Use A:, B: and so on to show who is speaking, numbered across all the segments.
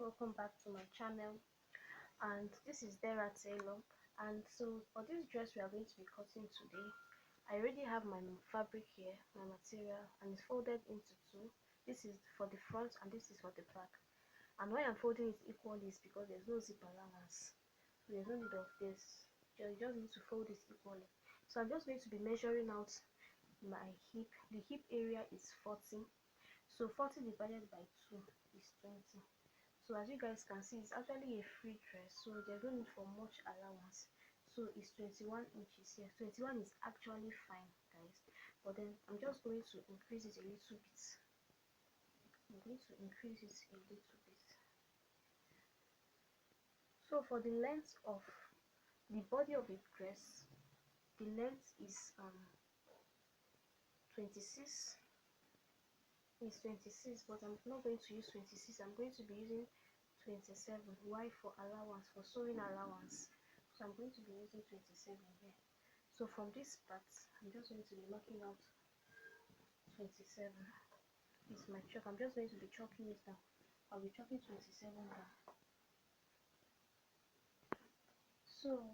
A: welcome back to my channel, and this is Dara Taylor. And so for this dress we are going to be cutting today, I already have my fabric here, my material, and it's folded into two. This is for the front and this is for the back. And why I'm folding it equally is because there's no zip allowance, so there's no need of this. You just need to fold it equally. So I'm just going to be measuring out my hip. The hip area is 40, so 40 divided by 2 is 20. So as you guys can see, it's actually a free dress, so there's no need for much allowance. So it's 21 inches here. 21 is actually fine, guys, but then I'm just going to increase it a little bit. I'm going to increase it a little bit. So for the length of the body of the dress, the length is 26. It's 26, but I'm not going to use 26. I'm going to be using 27. Why? For allowance, for sewing allowance. So I'm going to be using 27 here. So from this part, I'm just going to be marking out 27. It's my chalk. I'm just going to be chalking it down. I'll be chalking 27 down. So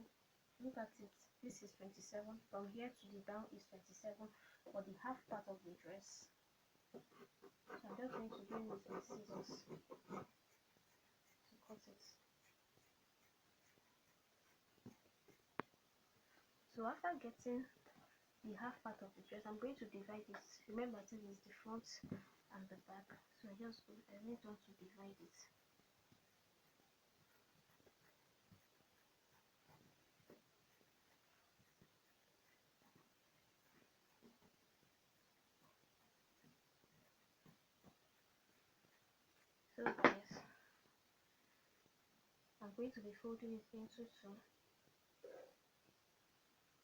A: look at it. This is 27. From here to the down is 27 for the half part of the dress. So I'm just going to bring with my scissors to cut it. So after getting the half part of the dress, I'm going to divide it. Remember, this is the front and the back, so I need to divide it. So guys, I'm going to be folding it into two.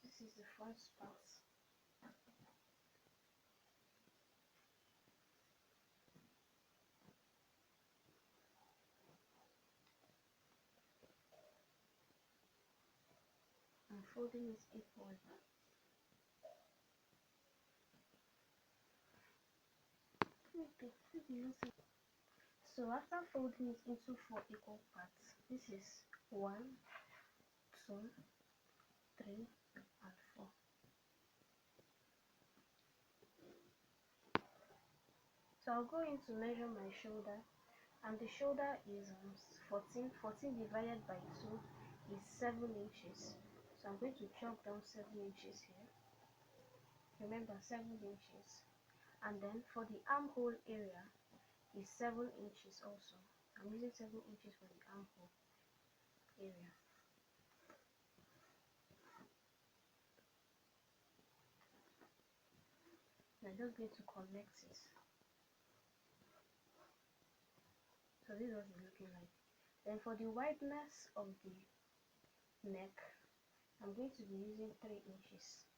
A: This is the front part. I'm folding it equally. So after folding it into 4 equal parts, this is 1, 2, 3, and 4. So I'll go in to measure my shoulder, and the shoulder is 14. 14 divided by 2 is 7 inches. So I'm going to chalk down 7 inches here. Remember, 7 inches. And then for the armhole area is 7 inches also. I'm using 7 inches for the armhole area. I'm just going to connect it. So this is what it's looking like. Then for the wideness of the neck, I'm going to be using 3 inches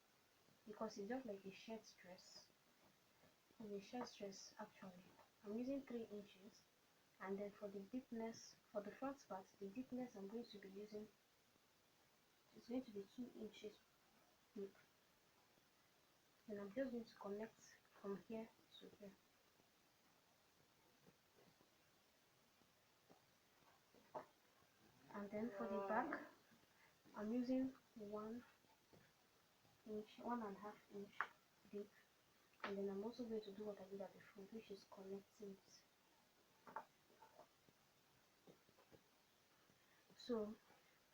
A: because it's just like a shirt dress. And a shirt dress actually, I'm using 3 inches. And then for the deepness, for the front part, the deepness I'm going to be using is going to be 2 inches deep. And I'm just going to connect from here to here. And then for the back, I'm using 1 inch, 1.5 inch deep. And then I'm also going to do what I did at the front, which is connecting it. So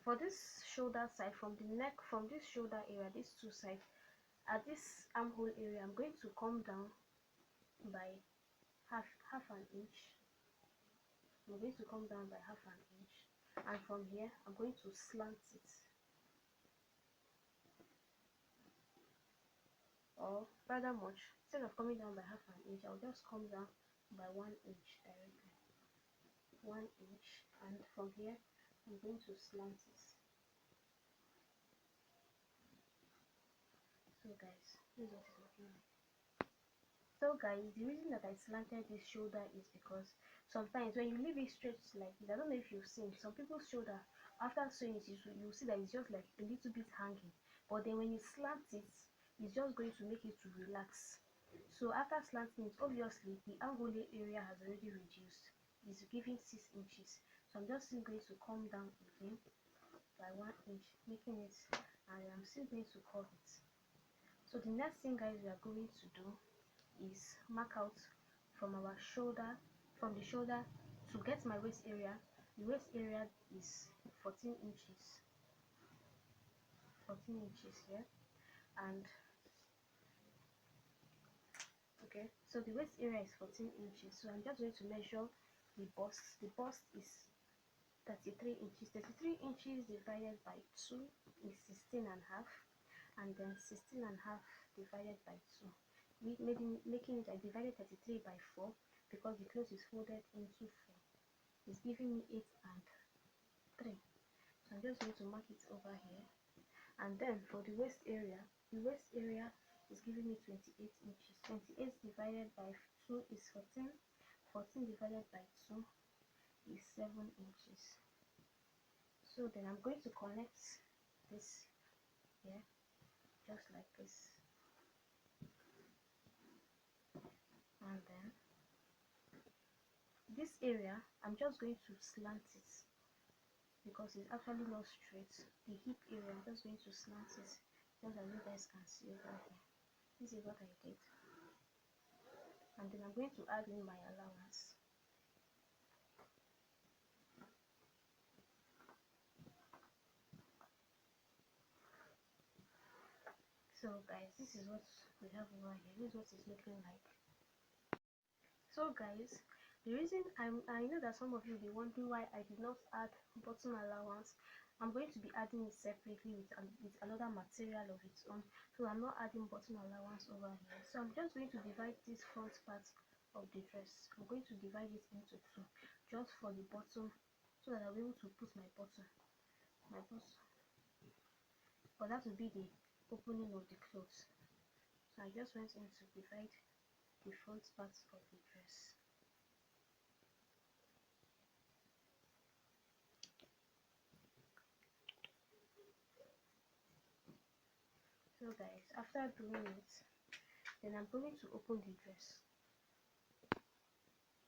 A: for this shoulder side, from the neck, from this shoulder area, these two sides, at this armhole area, I'm going to come down by half an inch. I'm going to come down by half an inch, and from here I'm going to slant it, or rather much, instead of coming down by half an inch, I'll just come down by 1 inch directly. 1 inch, and from here I'm going to slant it. So guys, this is what it's looking like. So guys, the reason that I slanted this shoulder is because sometimes when you leave it straight like this, I don't know if you've seen some people's shoulder, after sewing it, you see that it's just like a little bit hanging, but then when you slant it, it's just going to make it to relax. So after slanting it, obviously the armhole area has already reduced. is giving 6 inches. So I'm just still going to come down again by 1 inch, making it, and I'm still going to curve it. So the next thing, guys, we are going to do is mark out from our shoulder, from the shoulder to get my waist area. The waist area is 14 inches, 14 inches here. And okay, so the waist area is 14 inches. So I'm just going to measure the bust. The bust is 33 inches. 33 inches divided by 2 is 16 and a half, and then 16 and a half divided by 2, making it, I divided 33 by 4 because the clothes is folded into 4. It's giving me 8 and 3. So I'm just going to mark it over here. And then for the waist area is giving me 28 inches. 28 divided by 2 is 14. 14 divided by 2 is 7 inches. So then I'm going to connect this here, just like this. And then this area, I'm just going to slant it because it's actually not straight. The hip area, I'm just going to slant it, just as you guys can see over here. This is what I did. And then I'm going to add in my allowance. So guys, this is what we have over here. This is what it's looking like. So guys, the reason I know that some of you will be wondering why I did not add bottom allowance. I'm going to be adding it separately with another material of its own. So I'm not adding bottom allowance over here. So I'm just going to divide this front part of the dress. I'm going to divide it into 2 just for the bottom, so that I'll be able to put my bottom. But that will be the opening of the clothes. So I just went in to divide the front part of the dress. So guys, after doing it, then I'm going to open the dress.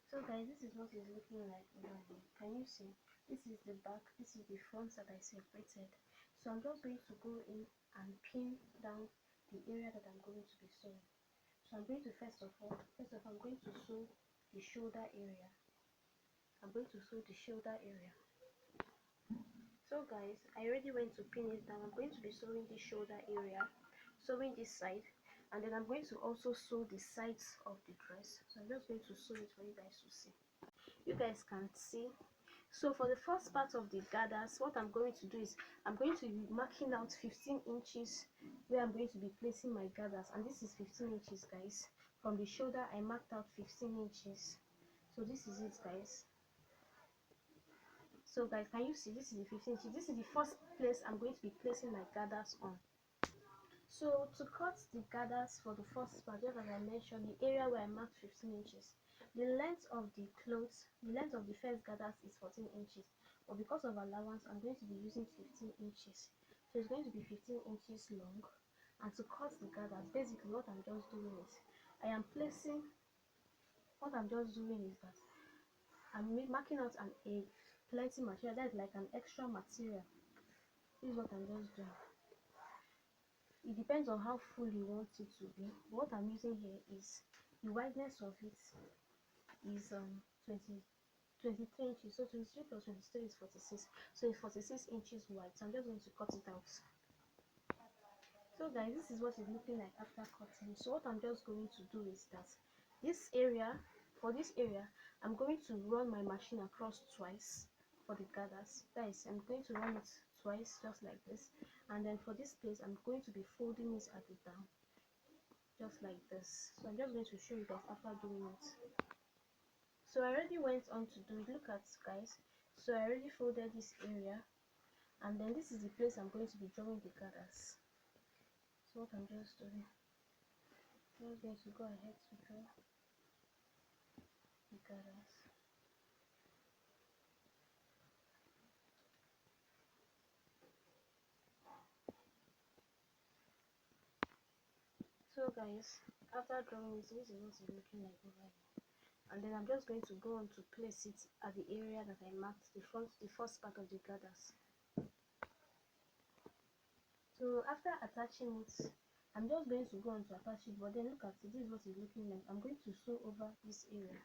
A: So guys, this is what it's looking like over here. Can you see? This is the back, this is the front that I separated. So I'm just going to go in and pin down the area that I'm going to be sewing. So I'm going to first of all I'm going to sew the shoulder area. I'm going to sew the shoulder area. So guys, I already went to pin it down. I'm going to be sewing the shoulder area, sewing this side, and then I'm going to also sew the sides of the dress. So I'm just going to sew it for you guys to see. You guys can see. So for the first part of the gathers, what I'm going to do is I'm going to be marking out 15 inches where I'm going to be placing my gathers, and this is 15 inches, guys. From the shoulder, I marked out 15 inches. So this is it, guys. So guys, can you see? This is the 15 inches. This is the first place I'm going to be placing my gathers on. So to cut the gathers for the first part, just as I mentioned, the area where I marked 15 inches, the length of the clothes, the length of the first gathers is 14 inches, but because of allowance, I'm going to be using 15 inches. So it's going to be 15 inches long. And to cut the gathers, basically what I'm just doing is that I'm marking out a plenty material, that's like an extra material. This is what I'm just doing. It depends on how full you want it to be. What I'm using here is the wideness of it is 23 inches. So 23 plus 23 is 46. So it's 46 inches wide. So I'm just going to cut it out. So guys, this is what it's looking like after cutting. So what I'm just going to do is that for this area, I'm going to run my machine across twice for the gathers. Guys, I'm going to run it twice, just like this. And then for this place, I'm going to be folding it at the down, just like this. So I'm just going to show you guys after doing it. So I already went on to do it. Look at, guys. So I already folded this area, and then this is the place I'm going to be drawing the gathers. So what I'm just doing, I'm just going to go ahead to draw the gathers. So guys, after drawing this is what it's looking like over here. and then I'm just going to go on to place it at the area that I marked, the first part of the gathers. So after attaching it, I'm just going to go on to attach it, but then look at it, this is what it's looking like. I'm going to sew over this area.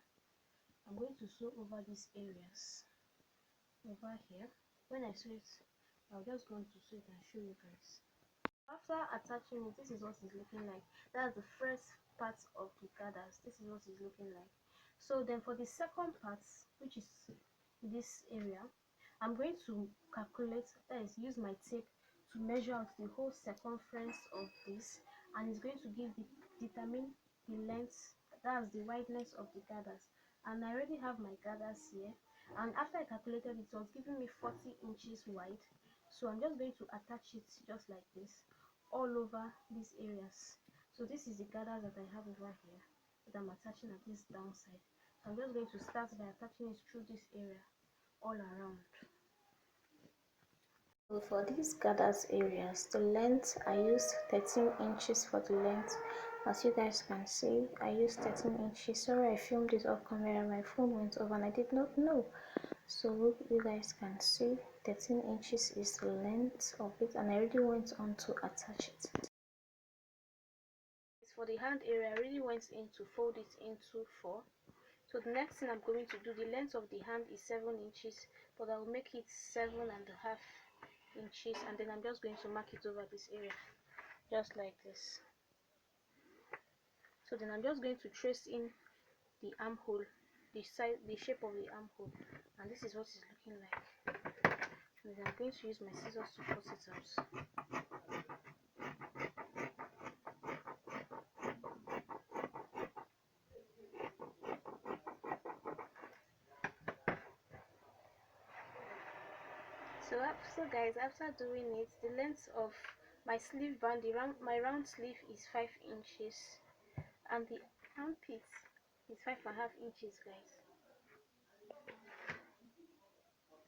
A: I'm going to sew over these areas over here. When I sew it, I'll just go on to sew it and show you guys. After attaching it, this is what it's looking like. That's the first part of the gathers. This is what it's looking like. So then for the second part, which is this area, I'm going to calculate, that is, use my tape to measure out the whole circumference of this, and it's going to determine the length, that's the wideness of the gathers. And I already have my gathers here, and after I calculated it, it was giving me 40 inches wide. So I'm just going to attach it just like this all over these areas. So this is the gathers that I have over here that I'm attaching at this downside. So I'm just going to start by attaching it through this area all around. So for these gathers areas, the length, I used 13 inches for the length. As you guys can see, I used 13 inches. Sorry, I filmed it off camera, my phone went off and I did not know. So you guys can see 13 inches is the length of it, and I already went on to attach it. For the hand area, I really went in to fold it into 4. So the next thing I'm going to do, the length of the hand is 7 inches, but I will make it 7.5 inches, and then I'm just going to mark it over this area just like this. So then I'm just going to trace in the armhole, the shape of the armhole, and this is what it's looking like. And then I'm going to use my scissors to cut it out. So guys, after doing it, the length of my sleeve band, my round sleeve is 5 inches, and the armpit is 5.5 inches, guys.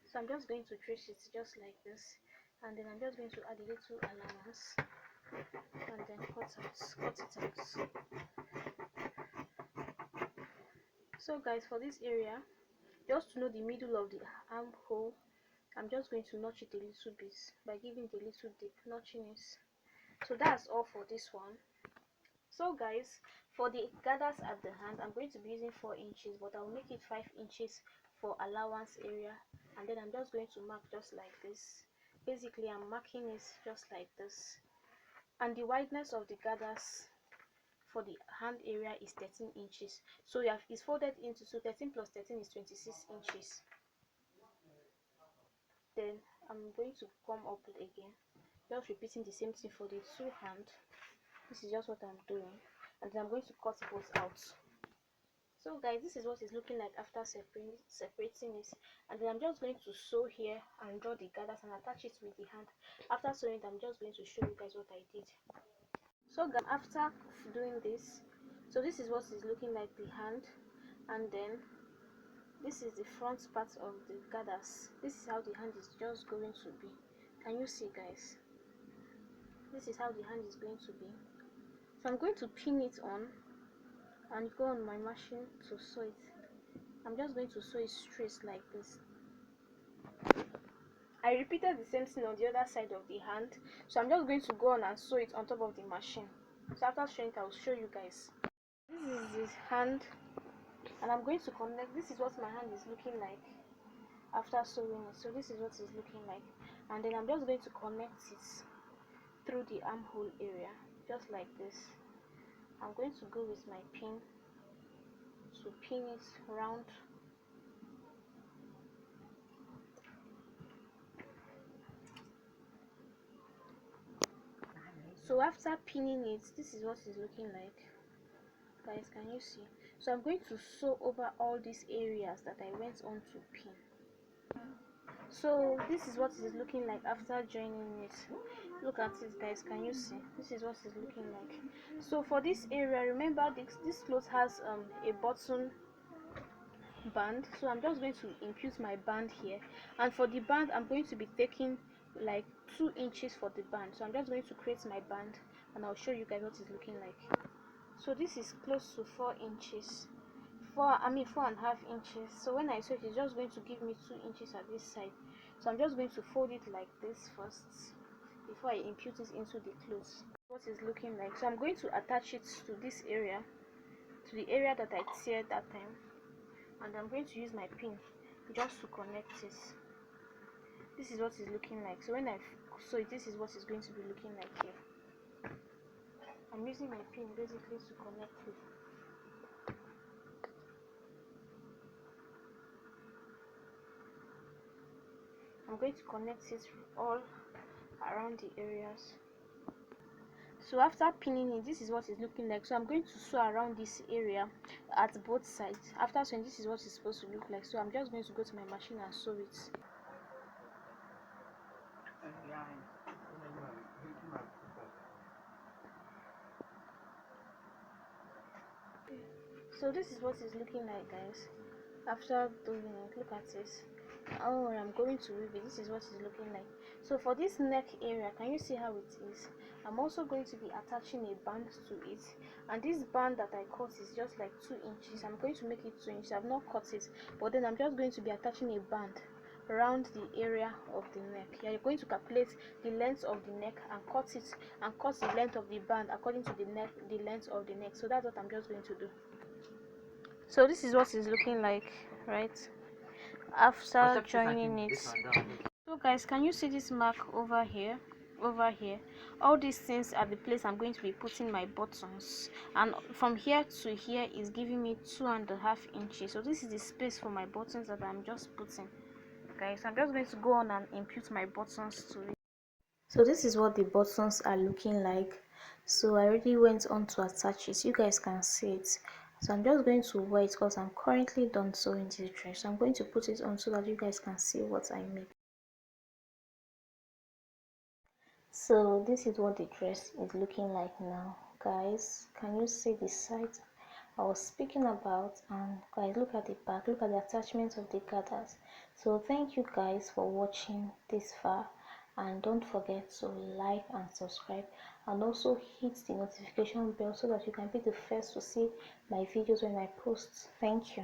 A: So I'm just going to trace it just like this, and then I'm just going to add a little allowance, and then cut it out. So guys, for this area, just to know the middle of the armhole, I'm just going to notch it a little bit by giving the little dip, notching it. So that's all for this one. So guys, for the gathers at the hand, I'm going to be using 4 inches, but I'll make it 5 inches for allowance area, and then I'm just going to mark just like this. Basically, I'm marking it just like this, and the wideness of the gathers for the hand area is 13 inches. So it's folded into, so 13 plus 13 is 26 inches. Then I'm going to come up again, just repeating the same thing for the two hand. This is just what I'm doing, and then I'm going to cut both out. So guys, this is what it's looking like after separating it, and then I'm just going to sew here and draw the gathers and attach it with the hand. After sewing it, I'm just going to show you guys what I did. So guys, after doing this, so this is what it's looking like, the hand, and then this is the front part of the gathers. This is how the hand is just going to be. Can you see, guys? This is how the hand is going to be. So I'm going to pin it on and go on my machine to sew it. I'm just going to sew it straight like this. I repeated the same thing on the other side of the hand, so I'm just going to go on and sew it on top of the machine. So after showing it, I will show you guys. This is this hand, and I'm going to connect. This is what my hand is looking like after sewing it. So this is what it's looking like, and then I'm just going to connect it through the armhole area just like this. I'm going to go with my pin to pin it round. So after pinning it, this is what it's looking like, guys. Can you see? So I'm going to sew over all these areas that I went on to pin. So this is what it is looking like after joining it. Look at it, guys. Can you see? This is what it's looking like. So for this area, remember this cloth has a button band, so I'm just going to impute my band here, and for the band I'm going to be taking like 2 inches for the band. So I'm just going to create my band, and I'll show you guys what it's looking like. So this is close to 4 inches 4.5 inches. So when I sew it, it's just going to give me 2 inches at this side. So I'm just going to fold it like this first before I impute it into the clothes. What it's looking like. So I'm going to attach it to this area, to the area that I teared that time, and I'm going to use my pin just to connect it. This is what it's looking like. So when I sew it, this is what it's going to be looking like here. I'm using my pin basically to connect it. I'm going to connect it all around the areas. So after pinning it, this is what it's looking like. So I'm going to sew around this area at both sides. After sewing, this is what it's supposed to look like. So I'm just going to go to my machine and sew it. So this is what it's looking like, guys. After doing it, look at this. Oh, I'm going to weave it. This is what it's looking like. So for this neck area, can you see how it is? I'm also going to be attaching a band to it, and this band that I cut is just like 2 inches. I'm going to make it 2 inches. I've not cut it, but then I'm just going to be attaching a band around the area of the neck. You're going to calculate the length of the neck and cut it, and cut the length of the band according to the length of the neck. So that's what I'm just going to do. So this is what it's looking like, right, after joining it. So guys, can you see this mark over here? All these things are the place I'm going to be putting my buttons, and from here to here is giving me 2.5 inches. So this is the space for my buttons that I'm just putting, guys. I'm just going to go on and impute my buttons to it. So this is what the buttons are looking like. So I already went on to attach it. You guys can see it. So I'm just going to wear it because I'm currently done sewing this dress. So I'm going to put it on so that you guys can see what I make. So this is what the dress is looking like now, guys. Can you see the side I was speaking about? And guys, look at the back, look at the attachments of the gathers. So thank you guys for watching this far, and don't forget to like and subscribe, and also hit the notification bell so that you can be the first to see my videos when I post. Thank you.